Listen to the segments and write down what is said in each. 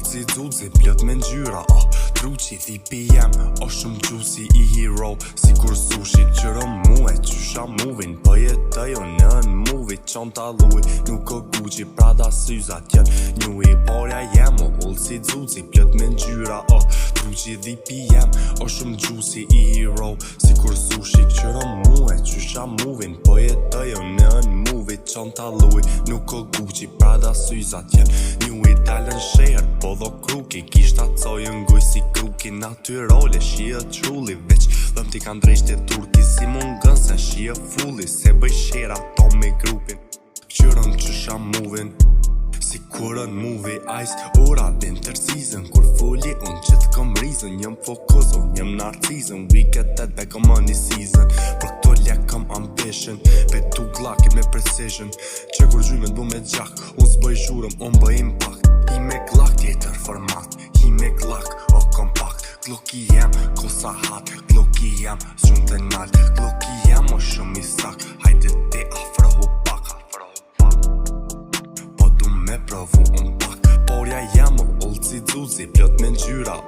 si Zuzi, plot me ngjyra, Truqi thipi jem, o shumë gjusi i hero. Si kur sushi qëro muhe, qysha movin, po jetoj o nën movie. Qonta lui, nuk o Gucci, Prada syzat jen njui. Porja jem, o ull si Zuzi, plot me ngjyra, Truqi thipi jem, o shumë gjusi i hero. Si kur sushi qëro muhe, qysha movin, po jetoj o nën movie. Qonta lui, nuk o Gucci, Prada syzat jen njui. Dalën sherë, po dho kruki, kishta cojën guj si kruki. Natyrole, shia trulli, veç dhëm ti kanë drejshte turki. Si mungën se shia fulli, se bëj shera to me grupin. Qërën qysha movin, si kurën movie ice. Ora winter season, kur fulli unë që t'kom reason. Jem fokus, unë jem narcizën. We get that back on money season. Për këto lek kom ambition, vetu glakit me precision. Që kur gjyme t'bu me gjak, unë s'bëj zhurëm, unë bëj impact. Hi me glak tjetër format, hi me glak o kompakt. Glocki jem, kosa hat, glocki jem, shumë të nalt. Glocki jem o shumë i sak, hajde te afrohu pak. Po du me provu unë pak. Porja jem o ull si Zuzi, plot me ngjyra,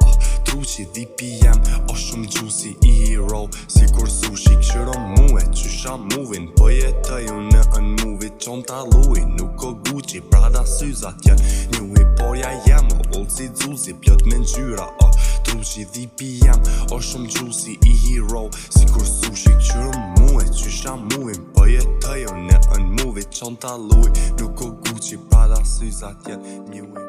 Truqi dhipi jem, o shumë gjusi i hero. Si kur sushi qëro muhe, qysha movin, po jetoj unë në movie. Qonta lui, nuk o Gucci, Prada syzat jen njui. Porja jem, o ull si Zuzi, plot me ngjyra, Truqi dhipi jem, o shumë gjusi i hero. Si kur sushi qëro muhe, qysha movin, po jetoj unë në movie. Qonta lui, nuk o Gucci, Prada syzat jen njui.